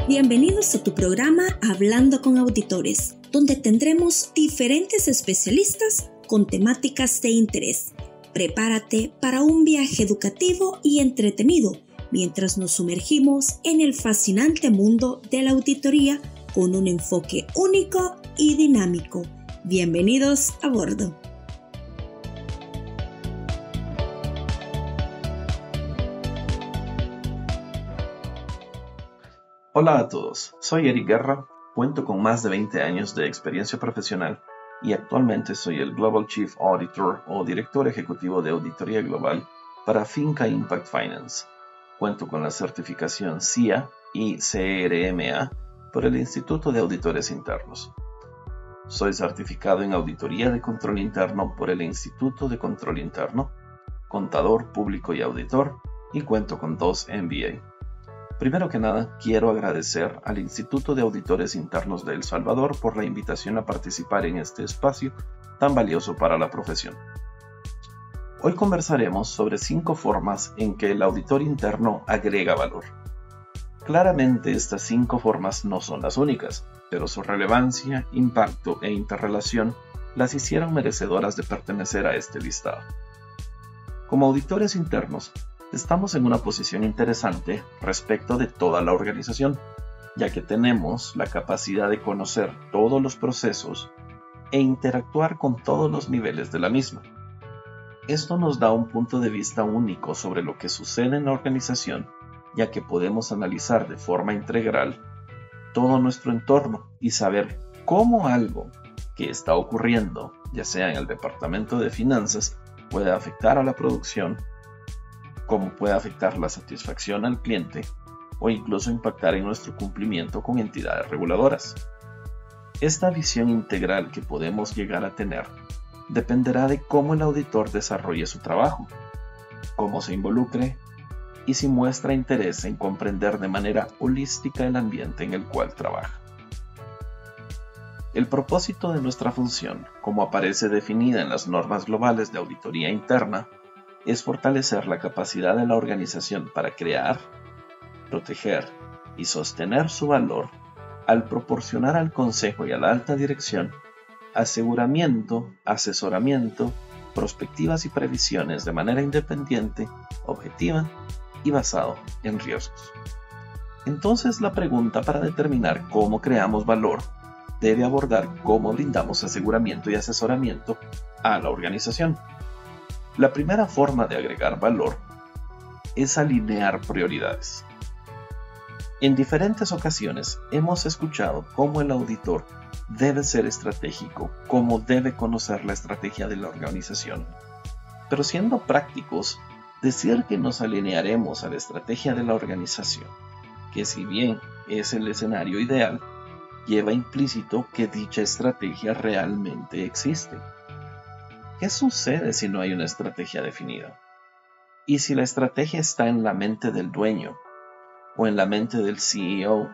Bienvenidos a tu programa Hablando con Auditores, donde tendremos diferentes especialistas con temáticas de interés. Prepárate para un viaje educativo y entretenido mientras nos sumergimos en el fascinante mundo de la auditoría con un enfoque único y dinámico. Bienvenidos a bordo. Hola a todos, soy Eric Guerra, cuento con más de 20 años de experiencia profesional y actualmente soy el Global Chief Auditor o Director Ejecutivo de Auditoría Global para Finca Impact Finance. Cuento con la certificación CIA y CRMA por el Instituto de Auditores Internos. Soy certificado en Auditoría de Control Interno por el Instituto de Control Interno, contador público y auditor, y cuento con 2 MBA. Primero que nada, quiero agradecer al Instituto de Auditores Internos de El Salvador por la invitación a participar en este espacio tan valioso para la profesión. Hoy conversaremos sobre 5 formas en que el auditor interno agrega valor. Claramente estas 5 formas no son las únicas, pero su relevancia, impacto e interrelación las hicieron merecedoras de pertenecer a este listado. Como auditores internos, estamos en una posición interesante respecto de toda la organización, ya que tenemos la capacidad de conocer todos los procesos e interactuar con todos los niveles de la misma. Esto nos da un punto de vista único sobre lo que sucede en la organización, ya que podemos analizar de forma integral todo nuestro entorno y saber cómo algo que está ocurriendo, ya sea en el departamento de finanzas, puede afectar a la producción, cómo puede afectar la satisfacción al cliente o incluso impactar en nuestro cumplimiento con entidades reguladoras. Esta visión integral que podemos llegar a tener dependerá de cómo el auditor desarrolle su trabajo, cómo se involucre y si muestra interés en comprender de manera holística el ambiente en el cual trabaja. El propósito de nuestra función, como aparece definida en las normas globales de auditoría interna, es fortalecer la capacidad de la organización para crear, proteger y sostener su valor al proporcionar al consejo y a la alta dirección aseguramiento, asesoramiento, prospectivas y previsiones de manera independiente, objetiva y basado en riesgos. Entonces la pregunta para determinar cómo creamos valor debe abordar cómo brindamos aseguramiento y asesoramiento a la organización. La primera forma de agregar valor es alinear prioridades. En diferentes ocasiones hemos escuchado cómo el auditor debe ser estratégico, cómo debe conocer la estrategia de la organización. Pero siendo prácticos, decir que nos alinearemos a la estrategia de la organización, que si bien es el escenario ideal, lleva implícito que dicha estrategia realmente existe. ¿Qué sucede si no hay una estrategia definida? ¿Y si la estrategia está en la mente del dueño, o en la mente del CEO,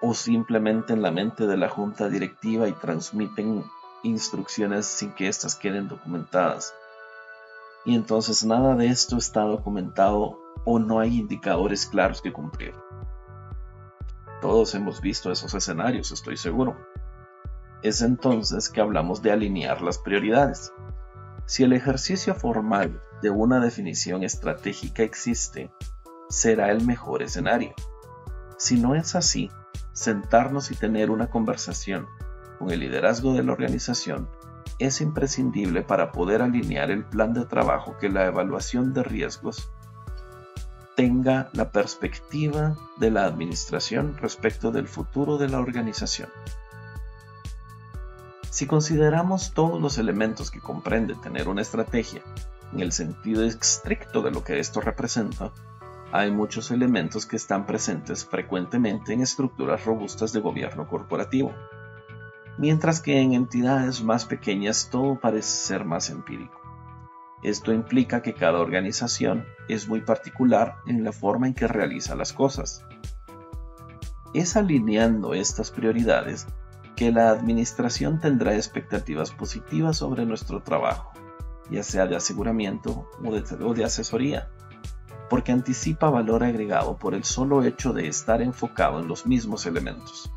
o simplemente en la mente de la junta directiva y transmiten instrucciones sin que éstas queden documentadas? Y entonces nada de esto está documentado o no hay indicadores claros que cumplir. Todos hemos visto esos escenarios, estoy seguro. Es entonces que hablamos de alinear las prioridades. Si el ejercicio formal de una definición estratégica existe, será el mejor escenario. Si no es así, sentarnos y tener una conversación con el liderazgo de la organización es imprescindible para poder alinear el plan de trabajo que la evaluación de riesgos tenga la perspectiva de la administración respecto del futuro de la organización. Si consideramos todos los elementos que comprende tener una estrategia en el sentido estricto de lo que esto representa, hay muchos elementos que están presentes frecuentemente en estructuras robustas de gobierno corporativo, mientras que en entidades más pequeñas todo parece ser más empírico. Esto implica que cada organización es muy particular en la forma en que realiza las cosas. Es alineando estas prioridades que la administración tendrá expectativas positivas sobre nuestro trabajo, ya sea de aseguramiento o de asesoría. porque anticipa valor agregado por el solo hecho de estar enfocado en los mismos elementos.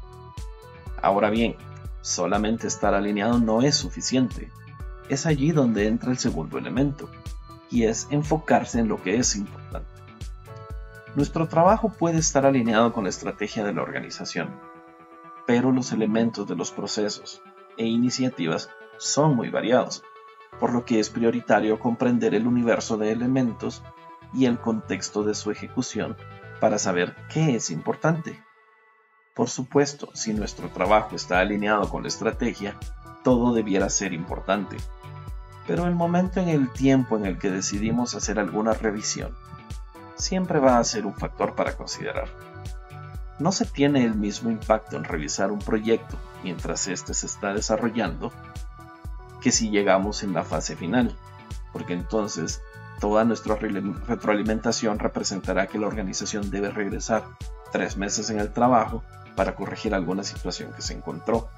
Ahora bien, solamente estar alineado no es suficiente. Es allí donde entra el segundo elemento, y es enfocarse en lo que es importante. Nuestro trabajo puede estar alineado con la estrategia de la organización, pero los elementos de los procesos e iniciativas son muy variados, por lo que es prioritario comprender el universo de elementos y el contexto de su ejecución para saber qué es importante. Por supuesto, si nuestro trabajo está alineado con la estrategia, todo debiera ser importante. Pero el momento en el tiempo en el que decidimos hacer alguna revisión, siempre va a ser un factor para considerar. No se tiene el mismo impacto en revisar un proyecto mientras éste se está desarrollando que si llegamos en la fase final, porque entonces toda nuestra retroalimentación representará que la organización debe regresar 3 meses en el trabajo para corregir alguna situación que se encontró.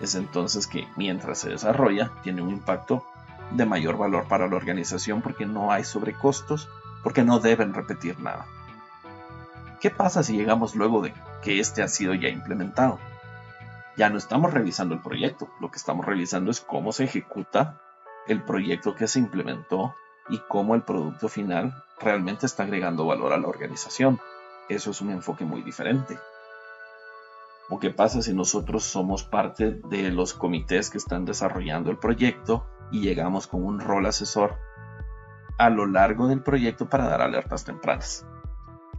Es entonces que, mientras se desarrolla, tiene un impacto de mayor valor para la organización porque no hay sobrecostos, porque no deben repetir nada. ¿Qué pasa si llegamos luego de que este ha sido ya implementado? Ya no estamos revisando el proyecto, lo que estamos revisando es cómo se ejecuta el proyecto que se implementó y cómo el producto final realmente está agregando valor a la organización. Eso es un enfoque muy diferente. ¿O qué pasa si nosotros somos parte de los comités que están desarrollando el proyecto y llegamos con un rol asesor a lo largo del proyecto para dar alertas tempranas?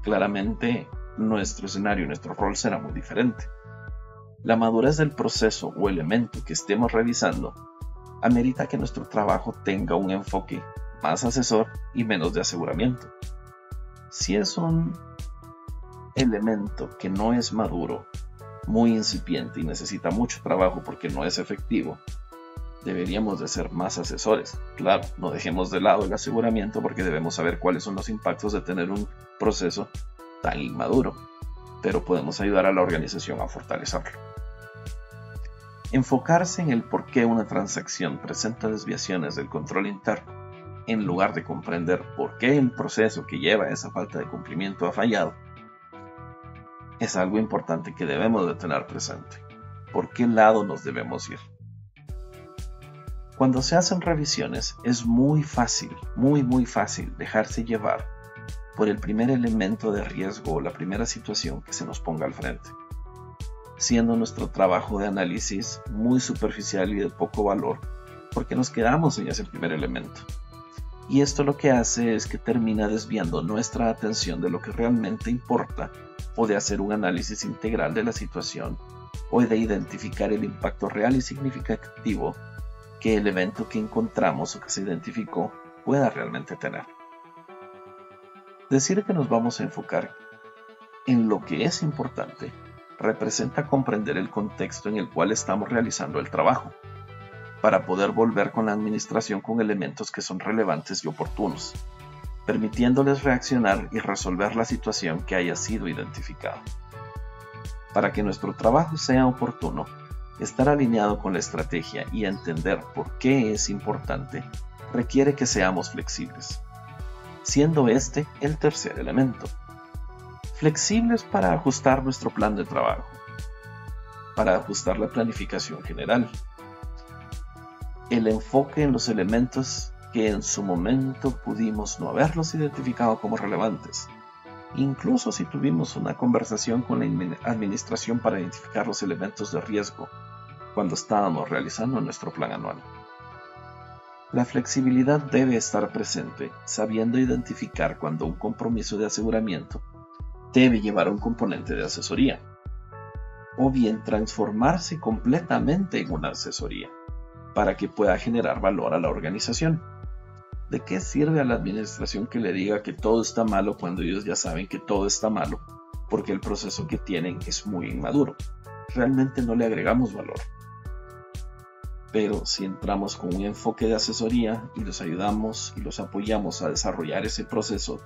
Claramente nuestro escenario, nuestro rol será muy diferente. La madurez del proceso o elemento que estemos revisando amerita que nuestro trabajo tenga un enfoque más asesor y menos de aseguramiento. Si es un elemento que no es maduro, muy incipiente y necesita mucho trabajo porque no es efectivo, deberíamos de ser más asesores. Claro, no dejemos de lado el aseguramiento porque debemos saber cuáles son los impactos de tener un proceso tan inmaduro, pero podemos ayudar a la organización a fortalecerlo. Enfocarse en el por qué una transacción presenta desviaciones del control interno, en lugar de comprender por qué el proceso que lleva a esa falta de cumplimiento ha fallado, es algo importante que debemos de tener presente. ¿Por qué lado nos debemos ir? Cuando se hacen revisiones es muy fácil dejarse llevar por el primer elemento de riesgo o la primera situación que se nos ponga al frente, siendo nuestro trabajo de análisis muy superficial y de poco valor porque nos quedamos en ese primer elemento. Y esto lo que hace es que termina desviando nuestra atención de lo que realmente importa, o de hacer un análisis integral de la situación, o de identificar el impacto real y significativo que el evento que encontramos o que se identificó pueda realmente tener. Decir que nos vamos a enfocar en lo que es importante representa comprender el contexto en el cual estamos realizando el trabajo, para poder volver con la administración con elementos que son relevantes y oportunos, permitiéndoles reaccionar y resolver la situación que haya sido identificada. Para que nuestro trabajo sea oportuno, estar alineado con la estrategia y entender por qué es importante requiere que seamos flexibles, siendo este el tercer elemento. Flexibles para ajustar nuestro plan de trabajo, para ajustar la planificación general, el enfoque en los elementos que en su momento pudimos no haberlos identificado como relevantes, incluso si tuvimos una conversación con la administración para identificar los elementos de riesgo cuando estábamos realizando nuestro plan anual. La flexibilidad debe estar presente, sabiendo identificar cuando un compromiso de aseguramiento debe llevar un componente de asesoría, o bien transformarse completamente en una asesoría, para que pueda generar valor a la organización. ¿De qué sirve a la administración que le diga que todo está malo cuando ellos ya saben que todo está malo, porque el proceso que tienen es muy inmaduro? Realmente no le agregamos valor. Pero si entramos con un enfoque de asesoría y los ayudamos y los apoyamos a desarrollar ese proceso,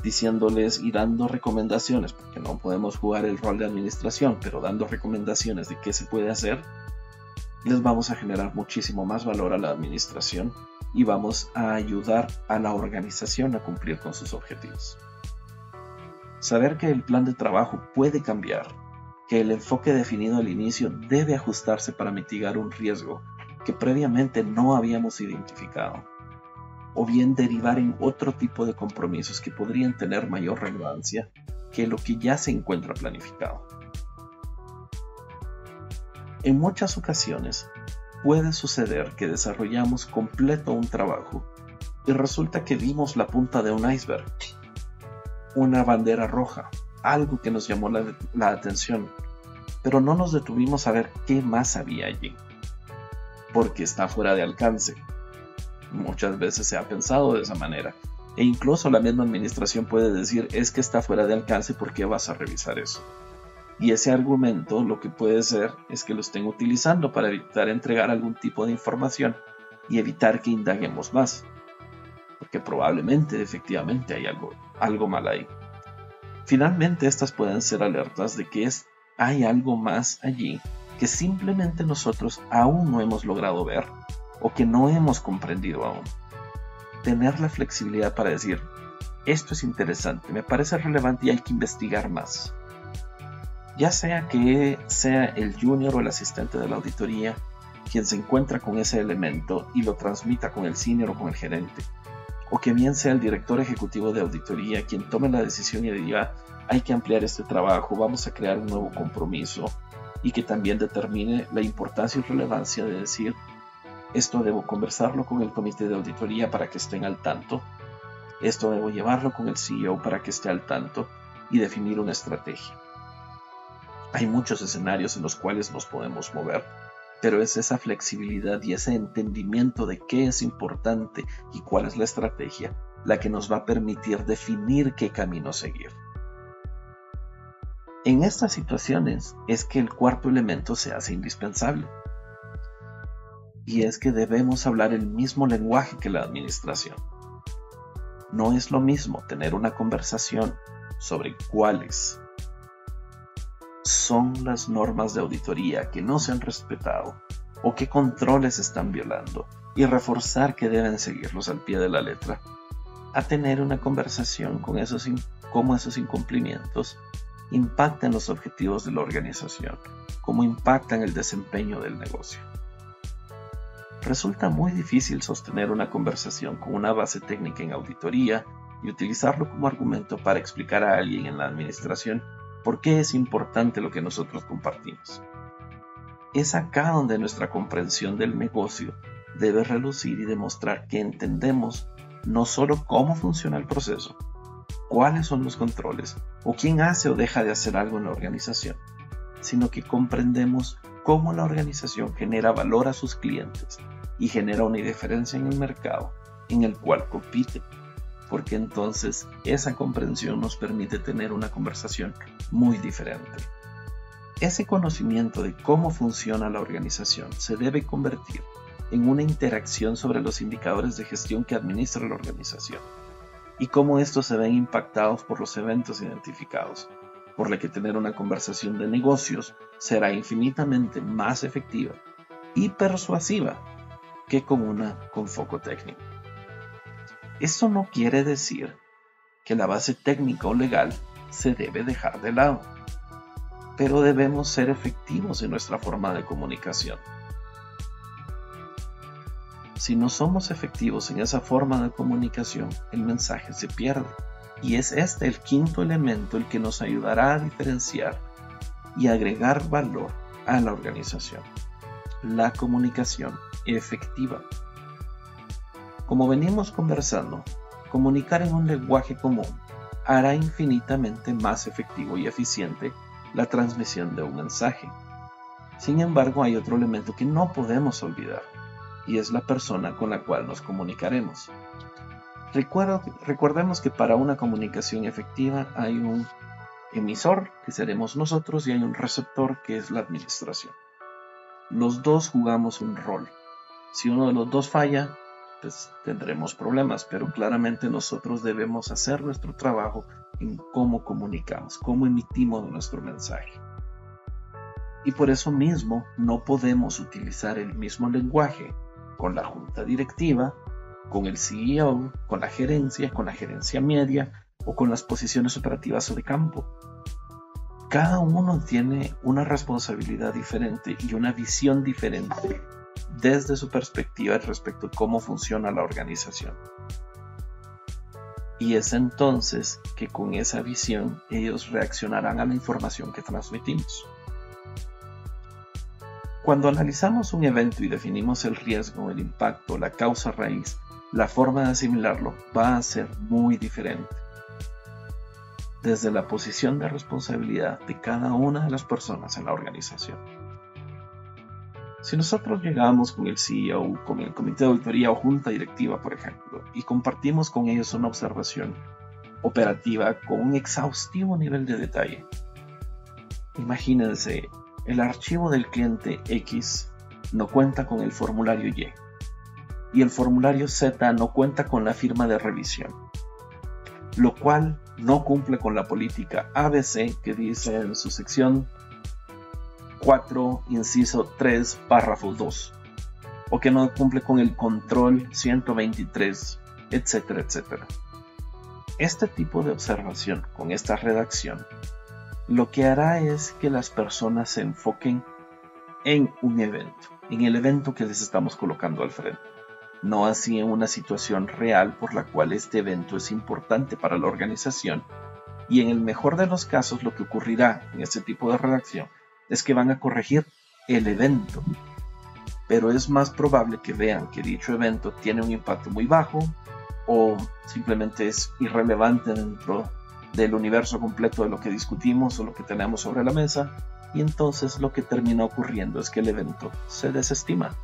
diciéndoles y dando recomendaciones, porque no podemos jugar el rol de administración, pero dando recomendaciones de qué se puede hacer, les vamos a generar muchísimo más valor a la administración y vamos a ayudar a la organización a cumplir con sus objetivos. Saber que el plan de trabajo puede cambiar, que el enfoque definido al inicio debe ajustarse para mitigar un riesgo que previamente no habíamos identificado, o bien derivar en otro tipo de compromisos que podrían tener mayor relevancia que lo que ya se encuentra planificado. En muchas ocasiones puede suceder que desarrollamos completo un trabajo y resulta que vimos la punta de un iceberg, una bandera roja, algo que nos llamó la atención, pero no nos detuvimos a ver qué más había allí, porque está fuera de alcance. Muchas veces se ha pensado de esa manera, e incluso la misma administración puede decir, es que está fuera de alcance, ¿por qué vas a revisar eso? Y ese argumento lo que puede ser es que lo estén utilizando para evitar entregar algún tipo de información y evitar que indaguemos más, porque probablemente efectivamente hay algo mal ahí. Finalmente, estas pueden ser alertas de que hay algo más allí que simplemente nosotros aún no hemos logrado ver o que no hemos comprendido aún. Tener la flexibilidad para decir, esto es interesante, me parece relevante y hay que investigar más. Ya sea que sea el junior o el asistente de la auditoría quien se encuentra con ese elemento y lo transmita con el senior o con el gerente, o que bien sea el director ejecutivo de auditoría quien tome la decisión y diga, hay que ampliar este trabajo, vamos a crear un nuevo compromiso, y que también determine la importancia y relevancia de decir, esto debo conversarlo con el comité de auditoría para que estén al tanto, esto debo llevarlo con el CEO para que esté al tanto y definir una estrategia. Hay muchos escenarios en los cuales nos podemos mover, pero es esa flexibilidad y ese entendimiento de qué es importante y cuál es la estrategia la que nos va a permitir definir qué camino seguir. En estas situaciones es que el cuarto elemento se hace indispensable, y es que debemos hablar el mismo lenguaje que la administración. No es lo mismo tener una conversación sobre cuáles son las normas de auditoría que no se han respetado o qué controles están violando y reforzar que deben seguirlos al pie de la letra, a tener una conversación con cómo esos incumplimientos impactan los objetivos de la organización, cómo impactan el desempeño del negocio. Resulta muy difícil sostener una conversación con una base técnica en auditoría y utilizarlo como argumento para explicar a alguien en la administración por qué es importante lo que nosotros compartimos. Es acá donde nuestra comprensión del negocio debe relucir y demostrar que entendemos no solo cómo funciona el proceso, cuáles son los controles o quién hace o deja de hacer algo en la organización, sino que comprendemos cómo la organización genera valor a sus clientes y genera una diferencia en el mercado en el cual compite, porque entonces esa comprensión nos permite tener una conversación muy diferente. Ese conocimiento de cómo funciona la organización se debe convertir en una interacción sobre los indicadores de gestión que administra la organización y cómo estos se ven impactados por los eventos identificados, por lo que tener una conversación de negocios será infinitamente más efectiva y persuasiva que con una con foco técnico. Esto no quiere decir que la base técnica o legal se debe dejar de lado, pero debemos ser efectivos en nuestra forma de comunicación. Si no somos efectivos en esa forma de comunicación, el mensaje se pierde. Y es este el quinto elemento el que nos ayudará a diferenciar y agregar valor a la organización: la comunicación efectiva. Como venimos conversando, comunicar en un lenguaje común hará infinitamente más efectivo y eficiente la transmisión de un mensaje. Sin embargo, hay otro elemento que no podemos olvidar, y es la persona con la cual nos comunicaremos. Recordemos que para una comunicación efectiva hay un emisor, que seremos nosotros, y hay un receptor, que es la administración. Los dos jugamos un rol. Si uno de los dos falla, pues tendremos problemas, pero claramente nosotros debemos hacer nuestro trabajo en cómo comunicamos, cómo emitimos nuestro mensaje. Y por eso mismo no podemos utilizar el mismo lenguaje con la junta directiva con el CEO, con la gerencia media o con las posiciones operativas o de campo. Cada uno tiene una responsabilidad diferente y una visión diferente desde su perspectiva respecto a cómo funciona la organización. Y es entonces que con esa visión ellos reaccionarán a la información que transmitimos. Cuando analizamos un evento y definimos el riesgo, el impacto, la causa raíz, la forma de asimilarlo va a ser muy diferente. Desde la posición de responsabilidad de cada una de las personas en la organización. Si nosotros llegamos con el CEO, con el comité de auditoría o junta directiva, por ejemplo, y compartimos con ellos una observación operativa con un exhaustivo nivel de detalle, imagínense, el archivo del cliente X no cuenta con el formulario Y y el formulario Z no cuenta con la firma de revisión, lo cual no cumple con la política ABC que dice en su sección 4, inciso 3, párrafo 2, o que no cumple con el control 123, etcétera, etcétera. Este tipo de observación con esta redacción lo que hará es que las personas se enfoquen en un evento, en el evento que les estamos colocando al frente, no así en una situación real por la cual este evento es importante para la organización, y en el mejor de los casos lo que ocurrirá en este tipo de redacción es que van a corregir el evento, pero es más probable que vean que dicho evento tiene un impacto muy bajo o simplemente es irrelevante dentro del universo completo de lo que discutimos o lo que tenemos sobre la mesa, y entonces lo que termina ocurriendo es que el evento se desestima.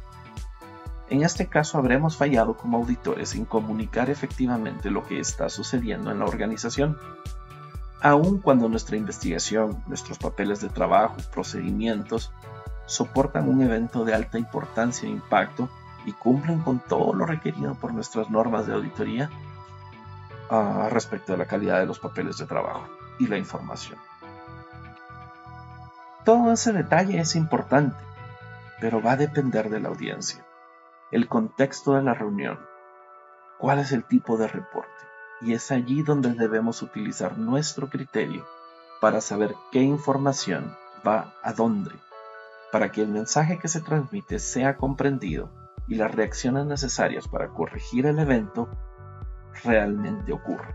En este caso habremos fallado como auditores en comunicar efectivamente lo que está sucediendo en la organización, aun cuando nuestra investigación, nuestros papeles de trabajo, procedimientos, soportan un evento de alta importancia e impacto y cumplen con todo lo requerido por nuestras normas de auditoría respecto de la calidad de los papeles de trabajo y la información. Todo ese detalle es importante, pero va a depender de la audiencia, el contexto de la reunión, cuál es el tipo de reporte, y es allí donde debemos utilizar nuestro criterio para saber qué información va a dónde, para que el mensaje que se transmite sea comprendido y las reacciones necesarias para corregir el evento realmente ocurran.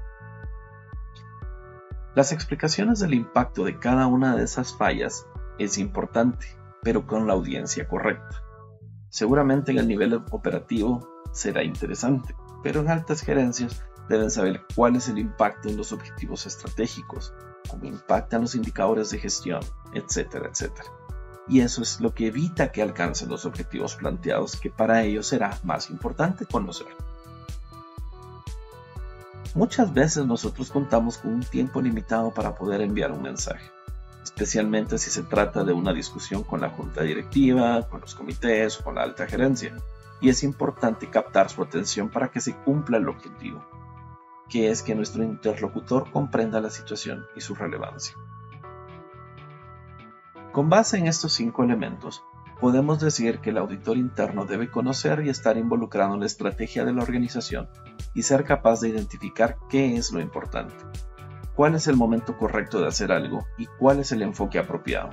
Las explicaciones del impacto de cada una de esas fallas es importante, pero con la audiencia correcta. Seguramente en el nivel operativo será interesante, pero en altas gerencias deben saber cuál es el impacto en los objetivos estratégicos, cómo impactan los indicadores de gestión, etcétera, etcétera. Y eso es lo que evita que alcancen los objetivos planteados, que para ellos será más importante conocer. Muchas veces nosotros contamos con un tiempo limitado para poder enviar un mensaje, especialmente si se trata de una discusión con la junta directiva, con los comités o con la alta gerencia, y es importante captar su atención para que se cumpla el objetivo, que es que nuestro interlocutor comprenda la situación y su relevancia. Con base en estos 5 elementos, podemos decir que el auditor interno debe conocer y estar involucrado en la estrategia de la organización y ser capaz de identificar qué es lo importante, cuál es el momento correcto de hacer algo y cuál es el enfoque apropiado.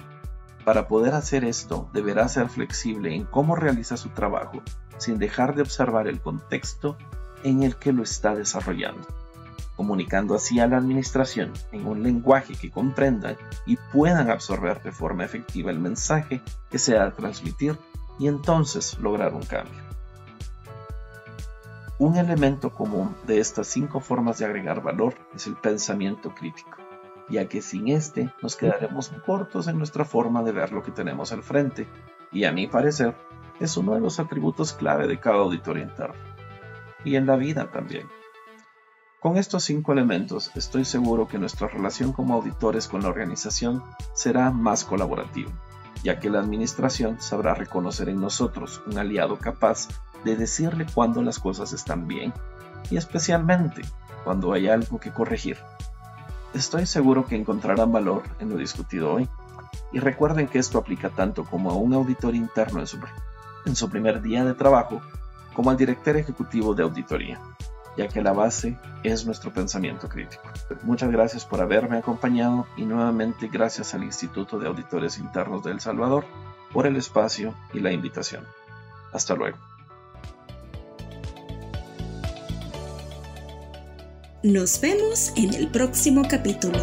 Para poder hacer esto, deberá ser flexible en cómo realiza su trabajo, sin dejar de observar el contexto en el que lo está desarrollando, comunicando así a la administración en un lenguaje que comprendan y puedan absorber de forma efectiva el mensaje que se ha de transmitir y entonces lograr un cambio. Un elemento común de estas 5 formas de agregar valor es el pensamiento crítico, ya que sin este nos quedaremos cortos en nuestra forma de ver lo que tenemos al frente, y a mi parecer es uno de los atributos clave de cada auditor interno, y en la vida también. Con estos 5 elementos estoy seguro que nuestra relación como auditores con la organización será más colaborativa, ya que la administración sabrá reconocer en nosotros un aliado capaz de decirle cuando las cosas están bien y especialmente cuando hay algo que corregir. Estoy seguro que encontrarán valor en lo discutido hoy, y recuerden que esto aplica tanto como a un auditor interno en su primer día de trabajo como al director ejecutivo de auditoría, ya que la base es nuestro pensamiento crítico. Muchas gracias por haberme acompañado y nuevamente gracias al Instituto de Auditores Internos de El Salvador por el espacio y la invitación. Hasta luego. Nos vemos en el próximo capítulo.